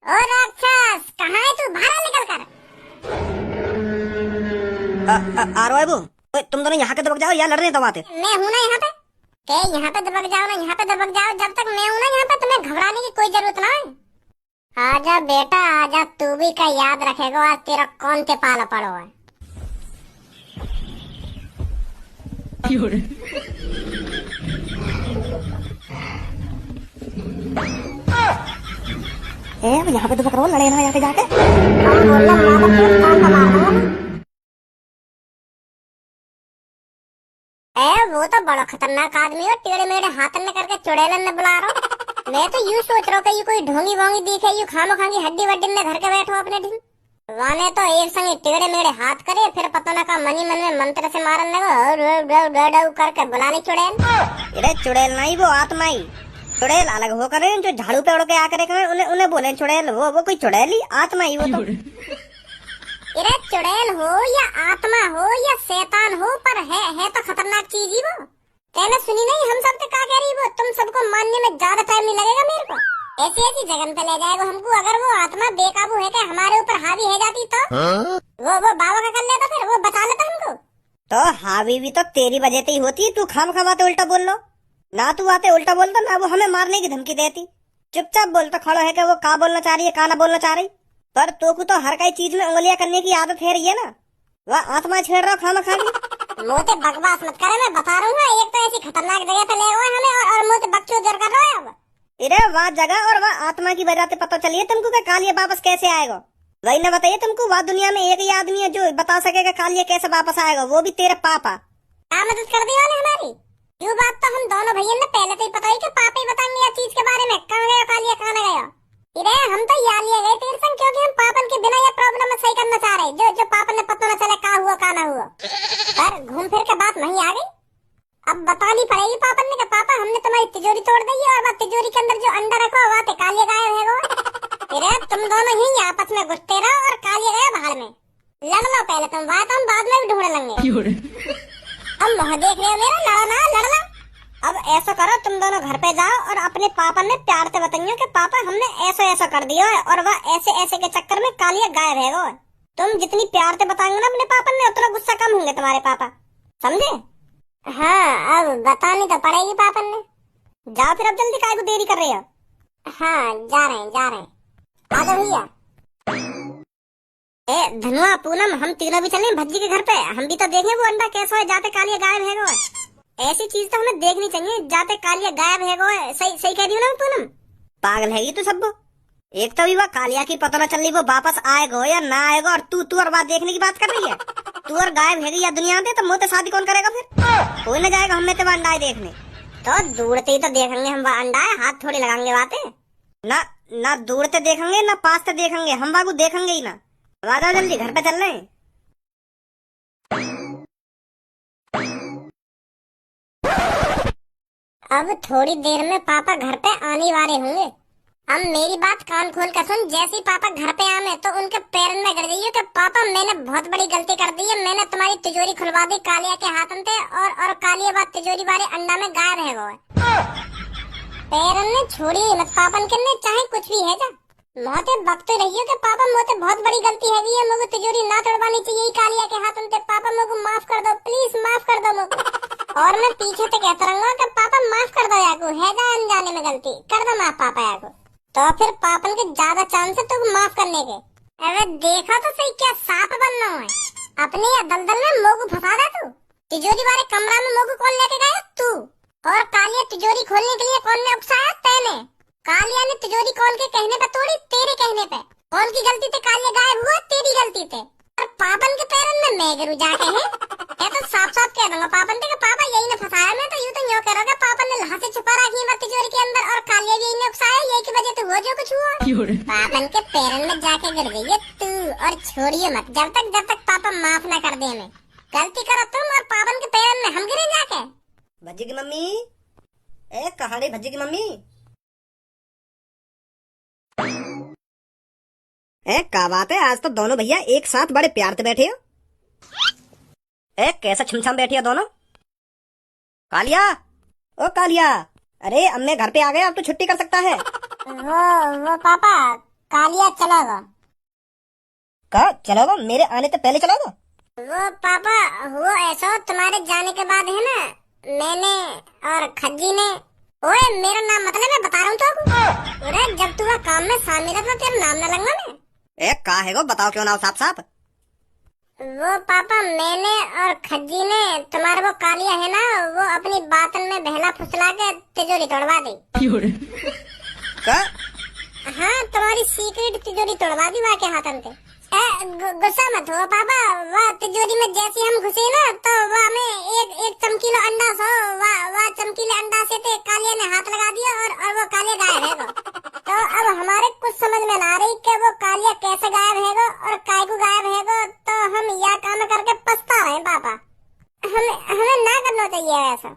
ओ राक्षस, कहाँ है तू? बाहर निकल कर। आ रहा है वो। तुम दोनों यहाँ के दबक जाओ या लड़ रहे हैं दबाते। मैं हूँ ना यहाँ पे। यहाँ पे दबक जाओ ना, यहाँ पे दबक जाओ। जब तक मैं हूँ ना यहाँ पे, तुम्हें घबराने की कोई जरूरत ना है। आजा बेटा आजा, तू भी का याद रखेगा आज तेरा कौन से पाला पड़ो है। यहाँ पे दबक रहो, लड़े ना यहाँ पे जाके। वो तो बड़ा खतरनाक आदमी है, टेढ़े मेढ़े हाथ में करके चुड़ैलन ने बुला रहा हूँ। मैं तो यूँ सोच रहा हूँ कि ये कोई ढोंगी वोंगी दिखे, यू खामो खांगी हड्डी वड्डी में धर के बैठो अपने ढीम। वाने तो एक संग टेढ़े मेढ़े हाथ करे, फिर पता ना का मनी मन में मंत्र से मारन लगा करके बुलाने चुड़ैल। अरे चुड़ैल नहीं, वो आत्मा ही। चुड़ैल अलग हो करे, जो झाड़ू पे उड़ के आकर उन्हें बोले चुड़ैल। वो कोई चुड़ैल ही, आत्मा ही वो तो। अरे चुड़ैल हो या आत्मा हो या शैतान हो, पर है तो खतरनाक चीज ही वो। कहना सुनी नहीं हम सब का कह रही वो, तुम सबको मानने में ज्यादा टाइम नहीं लगेगा मेरे को। ऐसी ऐसी जगह पे ले जाएगा हमको। अगर वो आत्मा बेकाबू है कि हमारे ऊपर हावी है जाती तो वो बाबा का कर लेता, फिर वो बचा लेता हमको। तो हावी भी तो तेरी वजह से ही होती है। तू खाम खाते उल्टा बोल लो ना, तू आते उल्टा बोलता ना, वो हमें मारने की धमकी देती। चुपचाप बोलता खड़ो है कि वो का बोलना चाह रही है, का ना बोलना चाह रही। पर तो को तो हर कई चीज में उंगलियां करने की आदत है रही है ना। वह आत्मा छेड़ रहा खामा खा रही। मोटे बकवास मत करे, मैं बता रहा हूँ। एक तो ऐसी खतरनाक जगह पे ले गए हमें और मोटे बच्चों जर कर रहे हो। इरे वह जगह और वह आत्मा की वजह से पता चलिए तुमको कि कालिया वापस कैसे आएगा। वही न बताइए तुमको, वह दुनिया में एक ही आदमी है जो बता सकेगा कालिया कैसे वापस आएगा, वो भी तेरे पापा। क्या मदद कर दी हमारी? ये बात तो हम दोनों भैया ने पहले से ही पता ही कि पापा ही बताएंगे या चीज के बारे में। कहाँ गया कालिया, कहाँ गया? इरे हम तो यहाँ लिए गए तेरे संग, क्योंकि हम पापन के बिना ये प्रॉब्लम सही करना चाह रहे। जो पापन ने पता न चले का हुआ का ना हुआ। पर घूम फिर के बात वहीं आ गई। अब बतानी पड़ेगी पापन ने कि पापा हमने तुम्हारी तिजोरी तोड़ दी है और वह तिजोरी के अंदर जो अंडा रखा हुआ थे कालिया गायब है वो। इरे तुम दोनों ही आपस में घुसते रहो और कालिया गया बाहर में। लड़ लो पहले तुम, बात हम बाद में भी ढूंढ लेंगे। अब मुँह देख रहे हो मेरा, लड़ना। अब ऐसा करो, तुम दोनों घर पे जाओ और अपने पापा ने प्यार से बताइए कि पापा हमने ऐसा कर दिया है और वह ऐसे के चक्कर में कालिया गायब है वो। तुम जितनी प्यार से बताएंगे ना अपने पापा ने, उतना गुस्सा कम होंगे तुम्हारे पापा, समझे? हाँ अब बतानी तो पड़ेगी पापन ने। जाओ फिर, अब जल्दी काहे को देरी कर रहे हो? हाँ जा रहे हैं आ जाओ भैया। धनुआ पूनम, हम तीनों भी चलें भज्जी के घर पे। हम भी तो देखें वो अंडा कैसा है जाते कालिया गायब है वो। ऐसी चीज तो हमें देखनी चाहिए, जाते कालिया गायब है वो। सही कह रही हो ना पूनम? पागल है ये तो सब। एक तो भी वह कालिया की पता न चल रही वो वापस आएगा या ना आएगा, और तू और बात देखने की बात कर रही है। तू और गायब है या दुनिया में, तो मुँह शादी कौन करेगा फिर? कोई न जाएगा हमें तो अंडा देखने। तो दूर से ही तो देखेंगे हम, वह अंडा है, हाथ थोड़ी लगाएंगे बातें। ना दूर से देखेंगे ना पास से देखेंगे, हम बाबू देखेंगे ही ना। आ जाओ जल्दी, घर पे चल रहे हैं। अब थोड़ी देर में पापा घर पे आने वाले होंगे। अब मेरी बात कान खोल कर सुन, जैसे ही पापा घर पे आने तो उनके पैरों में गिर जाइए कि पापा मैंने बहुत बड़ी गलती कर दी है, मैंने तुम्हारी तिजोरी खुलवा दी कालिया के हाथों से और कालिया बात तिजोरी वाले अंडा में गायब है वो। पैरन ने छोड़ी मत पापन के, चाहे कुछ भी है जा मोते बकते रहिए कि पापा मोते बहुत बड़ी गलती है, मुझे तिजोरी ना तोड़वानी चाहिए कालिया के हाथों से। पापा मुझे माफ कर दो, प्लीज माफ कर दो मुझे। और मैं पीछे से कहता रहूंगा कि पापा माफ कर दो याकू, है जा अनजाने में गलती कर दो माफ पापा याकू। तो फिर पापन के ज्यादा चांस है तुम माफ करने के। अरे देखा तो सही, क्या सांप बनना है अपने या दलदल में मोगू फंसा दे तू। तिजोरी वाले कमरा में मोगू कौन लेके गया? तू। और कालिया तिजोरी खोलने के लिए कौन ने उकसाया? तैने। कालिया ने तिजोरी कौन के कहने पे तोड़ी? तेरे कहने पे। कौन की गलती थे कालिया गायब हुआ? तेरी गलती थे। और पापन के पैरन में मैं गिरू जाके है। मैं तो साफ कह दूंगा पापन से कि पापा यही ने फंसाया। मैं तो यूं करोगे पापन ने लहा से छुपा रखी है तिजोरी के अंदर और कालिया भी यही ने उकसाया, यही की वजह से हुआ जो कुछ हुआ। पापन के पैरन में जाके गिर गई है तू, और छोड़िए मत जब तक पापा माफ न कर दे हमें। गलती करो तुम और पापन के पैरन में हम गिरे जाके। भज्जी की मम्मी, कहां गई भज्जी की मम्मी? क्या बात है, आज तो दोनों भैया एक साथ बड़े प्यार से बैठे हो। कैसा छिमछम बैठी हो दोनों? कालिया, ओ कालिया, अरे अम्मे घर पे आ गए, अब तो छुट्टी कर सकता है। वो पापा कालिया चलोगा। कहा चलोगा? मेरे आने से पहले चलोगा? वो पापा वो ऐसा तुम्हारे जाने के बाद है ना, मैंने और खज्जी ने, ओए मेरा नाम मतलब मैं बता रहा हूँ तो अरे जब तू काम में शामिल है तो तेरा नाम न लूंगा मैं। एक कहा है वो, बताओ क्यों ना साफ साफ। वो पापा मैंने और खज्जी ने तुम्हारा वो कालिया है ना, वो अपनी बातन में बहला फुसला के तिजोरी तोड़वा दी। का? हाँ तुम्हारी सीक्रेट तिजोरी तोड़वा दी वहाँ के हाथन से। गुस्सा मत हो पापा, वह तिजोरी में जैसे हम घुसे ना तो वह में एक चमकीला अंडा सो वह चमकीले अंडा से थे कालिया ने हाथ लगा दिया और वो कालिया गायब है गो। तो अब हमारे कुछ समझ में ना रही कि वो कालिया कैसे गायब है गो और काय को गायब है गो। तो हम यह काम करके पछता रहे पापा, हमें ना करना चाहिए ऐसा।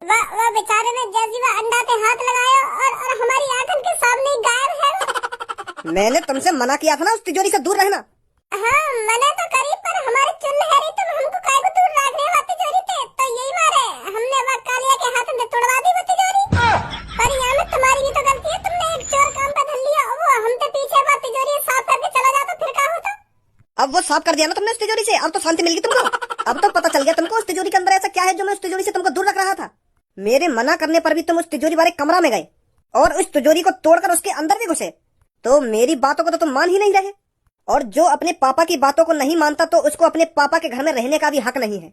वह बेचारे ने जैसे वह अंडा पे हाथ लगाया और हमारी आंखों के सामने ही गायब है। मैंने तुमसे मना किया था ना उस तिजोरी से दूर रहना। हाँ मना तो करी, पर हमारे चुन है रही, तुम हमको काय को दूर रख रहे हो तिजोरी से, तो यही मारे हमने वह कालिया के हाथ में तोड़वा दी वो तिजोरी। पर यहाँ में तुम्हारी भी तो गलती है, तुमने एक चोर काम पे धर लिया, वो हमसे पीछे वो तिजोरी साफ करके चला जाता फिर क्या होता। अब वो साफ कर दिया ना तुमने उस तिजोरी से, अब तो शांति मिल गई तुमको। अब तो पता चल गया तुमको उस तिजोरी के अंदर ऐसा क्या है जो मैं उस तिजोरी से तुमको दूर रख रहा था। मेरे मना करने पर भी तुम उस तिजोरी वाले कमरा में गए और उस तिजोरी को तोड़कर उसके अंदर भी घुसे, तो मेरी बातों को तो तुम मान ही नहीं रहे। और जो अपने पापा की बातों को नहीं मानता तो उसको अपने पापा के घर में रहने का भी हक नहीं है।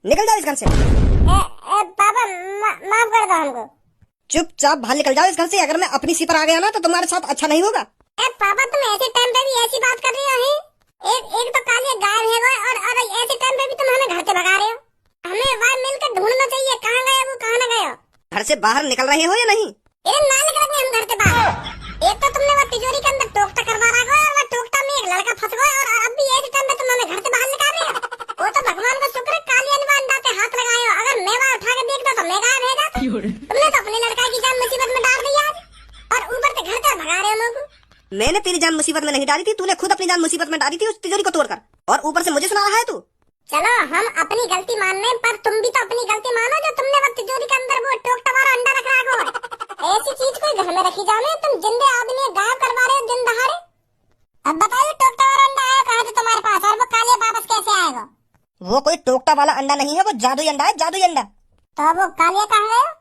निकल जाओ इस घर से। पापा माफ कर दो हमको। चुपचाप बाहर निकल जाओ इस घर से, अगर मैं अपनी सी पर आ गया ना तो तुम्हारे साथ अच्छा नहीं होगा। पापा तुम ऐसे टाइम पे भी ऐसी बात कर रहे हो? एक तो कालिया गायब है और ऐसे टाइम पे भी तुम हमें घर से भगा रहे हो। हमें वहाँ मिलकर ढूंढना चाहिए, कहाँ गया वो, कहाँ न गया। घर से बाहर निकल रहे हो या नहीं? ना निकलेंगे हम घर से बाहर। एक तो तुमने वो तिजोरी के अंदर टोकता करवा रखा और वो टोकता में एक लड़का फंस गया और अब भी ऐसे टाइम पे तुम हमें घर से बाहर निकाल रहे हो। वो तो भगवान का शुक्र है कालिया ने अंडा पे हाथ लगाया, अगर मैं वहाँ उठा के देखता तो मैं गायब है जाता। तुमने तो अपने लड़का की जान मुसीबत में डाल दी आज, और ऊपर से घर से भगा रहे हो लोग। मैंने तेरी जान मुसीबत में नहीं डाली थी, तूने खुद अपनी जान मुसीबत में डाली थी उस तिजोरी को तोड़कर, और ऊपर से मुझे सुना रहा है तू। चलो हम अपनी गलती मान रहे हैं, पर तुम भी तो अपनी गलती मानो जो तुमने वो तिजोरी के अंदर वो टोकता वाला अंडा रख रखा है। ऐसी चीज कोई घर में रखी जाने, तुम जिंदे आदमी गायब करवा रहे हो दिन दहाड़े। अब बताइए टोकता वाला अंडा आया कहाँ से तुम्हारे पास, और वो कालिया वापस कैसे आएगा? वो कोई टोकता वाला अंडा नहीं है, वो जादुई अंडा है, जादुई अंडा। तो वो कालिया कहाँ गया?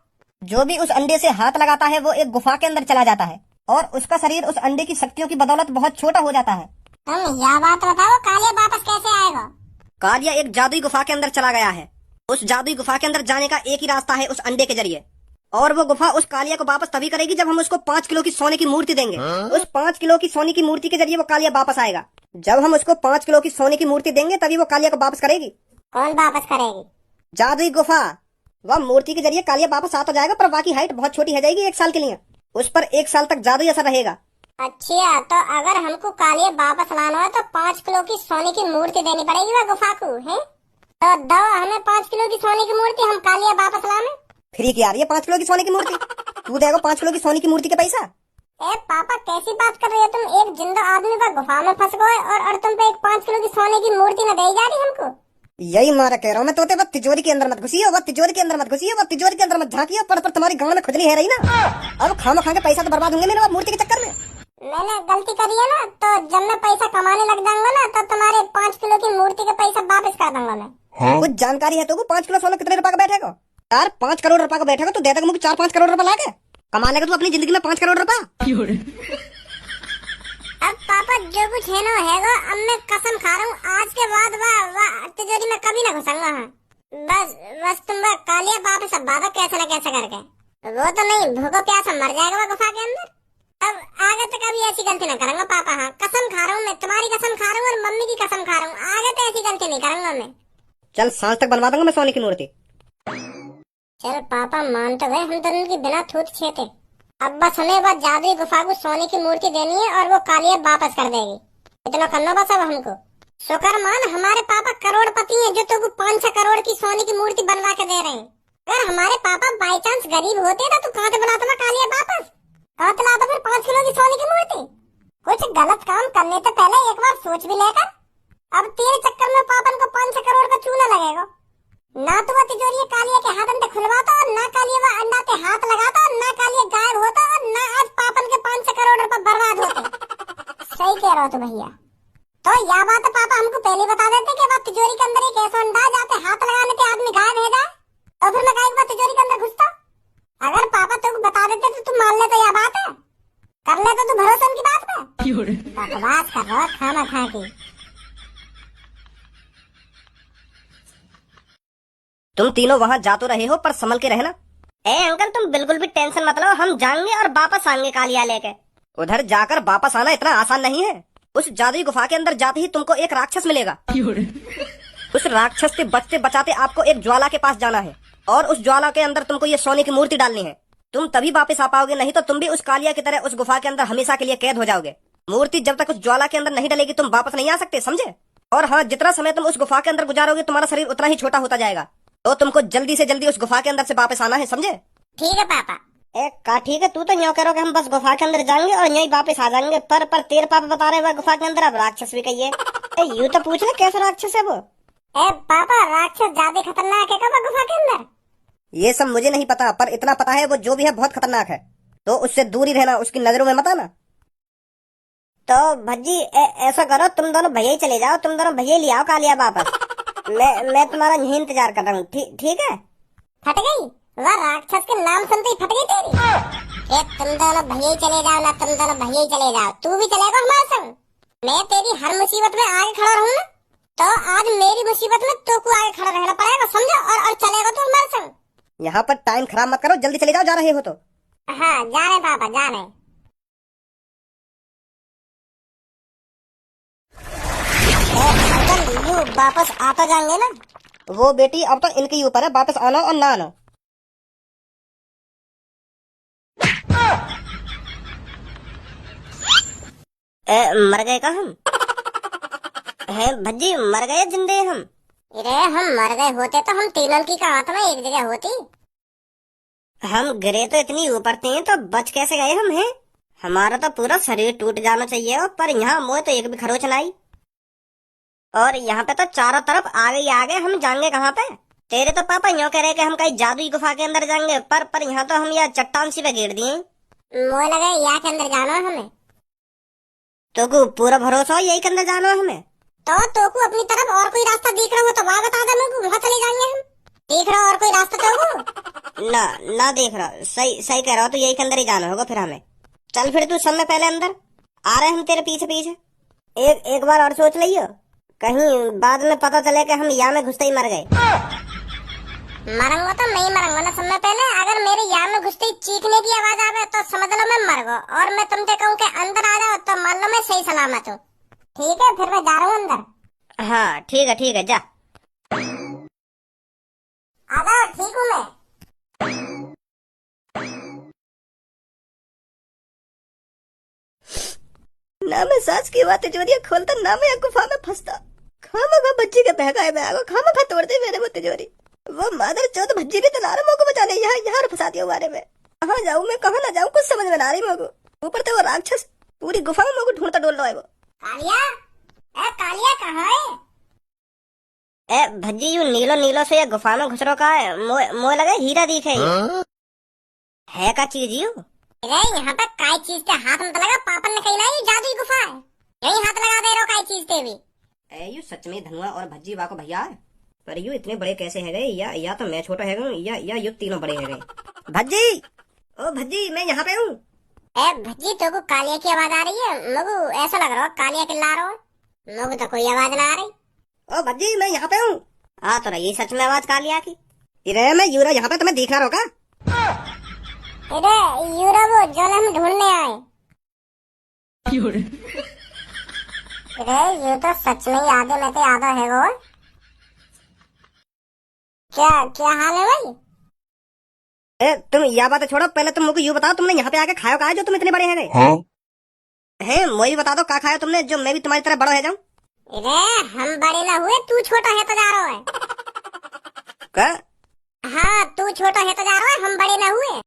जो भी उस अंडे से हाथ लगाता है वो एक गुफा के अंदर चला जाता है और उसका शरीर उस अंडे की शक्तियों की बदौलत बहुत छोटा हो जाता है। तुम यह बात बताओ कालिया वापस कैसे आएगा? कालिया एक जादुई गुफा के अंदर चला गया है। उस जादुई गुफा के अंदर जाने का एक ही रास्ता है, उस अंडे के जरिए, और वो गुफा उस कालिया को वापस तभी करेगी जब हम उसको 5 किलो की सोने की मूर्ति देंगे। उस 5 किलो की सोने की मूर्ति के जरिए वो कालिया वापस आएगा। जब हम उसको 5 किलो की सोने की मूर्ति देंगे तभी वो कालिया को वापस करेगी। कौन वापस करेगी? जादुई गुफा। वह मूर्ति के जरिए कालिया वापस आता जाएगा, पर बाकी हाइट बहुत छोटी हो जाएगी 1 साल के लिए। उस पर 1 साल तक जादुई असर रहेगा। अच्छा, तो अगर हमको कालिया वापस लाना है तो 5 किलो की सोने की मूर्ति देनी पड़ेगी वह गुफा को, है? तो दो हमें 5 किलो की सोने की मूर्ति, हम कालिया वापस लाने। फ्री की आ रही है 5 किलो की सोने की मूर्ति? तू देगा 5 किलो की सोने की मूर्ति के पैसा? ए पापा कैसी बात कर रहे हो तुम? एक जिंदा आदमी वह गुफा में फंस गए और तुम पे एक 5 किलो की सोने की मूर्ति न दी जा रही हमको। यही मारा कह रहा हूँ मैं तोते, बस तिजोरी के अंदर मत घुसियो, बस तिजोरी के अंदर मत घुसियो, बस तिजोरी के अंदर मत झांकियो, पर तुम्हारी गांव में खुजली है रही ना। अब खामा खा के पैसा तो बर्बाद होंगे मेरे मूर्ति के चक्कर में। मैंने गलती करी है ना, तो जब मैं पैसा कमाने लग जाऊंगा ना तो तुम्हारे 5 किलो की मूर्ति का पैसा वापस कर दूंगा मैं। हाँ? कुछ जानकारी है तो 5 किलो सोना कितने रुपए का बैठेगा? यार 5 करोड़ रुपए का बैठेगा तो दे देगा मुझे 4-5 करोड़ रुपए लाके। कमा लेगा तू अपनी जिंदगी में 5 करोड़ रुपए। अब पापा जो कुछ है ना हैगा, अब मैं कसम खा रहा हूँ आज के बाद वाह तिजोरी में कभी ना घुसूंगा। बस तुम वह कालिया वापस अब बाबा कैसे न कैसे करके, वो तो नहीं भूखो प्यासा मर जाएगा वह गुफा के अंदर। अब आगे तो कभी ऐसी गलती ना करूंगा पापा। हाँ कसम खा रहा हूँ, मैं तुम्हारी कसम खा रहा हूँ और मम्मी की कसम खा रहा हूँ, आगे तो ऐसी गलती नहीं करूंगा मैं। चल सांझ तक बनवा दूंगा मैं सोने की मूर्ति। चल पापा मान तो गए, हम तो उनकी बिना थूत छेते। अब बस हमें वह जादुई गुफा को सोने की मूर्ति देनी है और वो कालिया वापस कर देगी। इतना करना बस अब हमको। शुक्र मान हमारे पापा करोड़पति हैं जो तुमको 5-6 करोड़ की सोने की मूर्ति बनवा के दे रहे हैं। अगर हमारे पापा बाई चांस गरीब होते तो तू कहाँ से बुलाता कालिया वापस? कहाँ से लाता फिर 5 किलो की सोने की मूर्ति? कुछ गलत काम करने से पहले एक बार सोच भी लेकर। अब तेरे चक्कर में पापा को 5-6 करोड़ का चूना लगेगा। ना तो वो तिजोरी कालिया के हाथ अंदर खुलवाता और ना कालिया वो अंडा पे हाथ लगाता और ना कालिया गायब होता और ना आज पापन के 500 करोड़ रुपए बर्बाद होते। सही कह रहे हो तो भैया। तो यह बात पापा हमको पहले बता देते कि वो तिजोरी के अंदर एक ऐसा अंडा जाते हाथ लगाने पे आदमी गायब है जाए, तो फिर मैं काहे की तिजोरी के अंदर घुसता। अगर पापा तुमको बता देते तो तुम मान ले तो यह बात है, कर ले तो तू भरोसा उनकी बात पे। बकवास कर रहा खाना खा के। तुम तीनों वहाँ जा तो रहे हो पर संभल के रहना। ए अंकल तुम बिल्कुल भी टेंशन मत लो, हम जाएंगे और वापस आएंगे कालिया लेके। उधर जाकर वापस आना इतना आसान नहीं है। उस जादुई गुफा के अंदर जाते ही तुमको एक राक्षस मिलेगा। उस राक्षस से बचते बचाते आपको एक ज्वाला के पास जाना है और उस ज्वाला के अंदर तुमको ये सोने की मूर्ति डालनी है। तुम तभी वापस आ पाओगे, नहीं तो तुम भी उस कालिया की तरह उस गुफा के अंदर हमेशा के लिए कैद हो जाओगे। मूर्ति जब तक उस ज्वाला के अंदर नहीं डलेगी तुम वापस नहीं आ सकते, समझे। और हाँ, जितना समय तुम उस गुफा के अंदर गुजारोगे तुम्हारा शरीर उतना ही छोटा होता जाएगा, तो तुमको जल्दी से जल्दी उस गुफा के अंदर से वापस आना है, समझे। ठीक है पापा। का ठीक है, तू तो यूँ करो कि हम बस गुफा के अंदर जाएंगे और यहीं वापस आ जाएंगे। पर तेरे पापा बता रहे गुफा के अंदर अब राक्षस भी कहिए। यूँ तो पूछ ले कैसा राक्षस है वो। ए पापा, राक्षस ज्यादा खतरनाक है क्या गुफा के अंदर? ये सब मुझे नहीं पता, पर इतना पता है वो जो भी है बहुत खतरनाक है, तो उससे दूर ही रहना, उसकी नजरों में मत आना। तो भज्जी ऐसा करो, तुम दोनों भैया ही चले जाओ, तुम दोनों भैया ले आओ कालिया वापस। मैं तुम्हारा यही इंतजार कर रहा हूँ, ठीक है। फट गई वह राक्षस के नाम सुनते ही फट गई तेरी। तुम दोनों भैया ही चले जाओ ना, तुम दोनों भैया ही चले जाओ। तू भी चलेगा हमारे संग? मैं तेरी हर मुसीबत में आगे खड़ा रहूँ ना, तो आज मेरी मुसीबत में तो को आगे खड़ा रहना पड़ेगा, समझो। और चलेगा तो हमारे संग। यहाँ पर टाइम खराब मत करो, जल्दी चले जाओ, जा रहे हो तो। हाँ जा रहे पापा, जा रहे। अंकल यू वापस आता जाएंगे ना? वो बेटी अब तो इनके ऊपर है, वापस आना और ना आना। मर गए का हम? है भज्जी मर गए जिंदे हम? अरे हम मर गए होते तो हम तीनों की कहावत में एक जगह होती। हम गिरे तो इतनी ऊपर थे तो बच कैसे गए हम? हैं हमारा तो पूरा शरीर टूट जाना चाहिए, पर यहाँ मुँह तो एक भी खरोच नहीं। और यहाँ पे तो चारों तरफ आगे ही आगे, हम जाएंगे कहाँ पे? तेरे तो पापा यूँ कह रहे कि हम कहीं जादुई गुफा के अंदर जाएंगे, पर यहाँ तो हम यहाँ चट्टान सी पे गिर दिए। मुझे लगा यहाँ के अंदर जाना है हमें। तो को पूरा भरोसा हो यही के अंदर जाना है हमें? तो को अपनी तरफ और कोई रास्ता दिख रहा हो तो वहाँ बता दे, मेरे वहाँ चले जाएंगे हम। दिख रहा और कोई रास्ता तो ना देख रहा, सही कह रहा हो, तो यही के अंदर ही जाना होगा फिर हमें। चल फिर तू समय पहले अंदर, आ रहे हम तेरे पीछे पीछे। एक बार और सोच लियो, कहीं बाद में पता चले कि हम यहाँ में घुसते ही मर गए। मरूंगा तो नहीं मरूंगा ना समय पहले। अगर मेरे यहाँ में घुसते ही चीखने की आवाज आवे तो समझ लो मैं मर गया, और मैं तुमसे कहूँ कि अंदर आ जाओ तो मान लो मैं सही सलामत हूँ। ठीक है फिर मैं जा रहा हूँ अंदर। हाँ ठीक है जा। आ जाओ, ठीक हूँ मैं। ना मैं सास की बातें तिजोरियां खोलता, ना मैं गुफा में फंसता। खामा खा बच्ची के बहकाए में आगो, खामा खा तोड़ते मेरे वो तिजोरी। वो मादर चौथ भज्जी भी तो ला रहा मोको बचाने, यहाँ फंसा दिया बारे में। कहाँ जाऊँ मैं, कहाँ ना जाऊँ, कुछ समझ में ना रही मोको। ऊपर तो वो राक्षस पूरी गुफा में मोको ढूंढता डोल रहा है वो। कालिया कहाँ है? भज्जी यू नीलो से ये गुफा में घुस रखा है, मोए लगा हीरा दिखे। है का चीज यू? यहाँ पर काई चीज के हाथ में लगा, पापन ने कही ना ये जादुई गुफा है, यही हाथ लगा दे रहा काई चीज के भी। यू सच में धनुआ और भज्जी वाको भैया है, पर यू इतने बड़े कैसे है गए? या तो मैं छोटा है गई, या यू तीनों बड़े है गए। भज्जी, ओ भज्जी मैं यहाँ पे हूँ। भज्जी तो को कालिया की आवाज आ रही है, मगु ऐसा लग रहा है कालिया चिल्ला रहा है, मगु तो कोई आवाज ना आ रही। ओ भज्जी मैं यहाँ पे हूँ। हाँ तो रही सच में आवाज कालिया की। इरे मैं यूरा यहाँ पे तुम्हें देख रहा होगा। इरे यूरा वो जो हम ढूंढने आए। अरे ये तो सच में आधे में से आधा है वो। क्या हाल है भाई? तुम यह बात छोड़ो, पहले तुम मुझे यूँ बताओ तुमने यहाँ पे आके खाया कहा जो तुम इतने बड़े हैं गए? हाँ? है मुझे बता दो क्या खाया तुमने जो मैं भी तुम्हारी तरह बड़ा है जाऊँ। अरे हम बड़े ना हुए, तू छोटा है तो जा रहा है। क्या? हाँ तू छोटा है तो जा रहा है, हम बड़े ना हुए।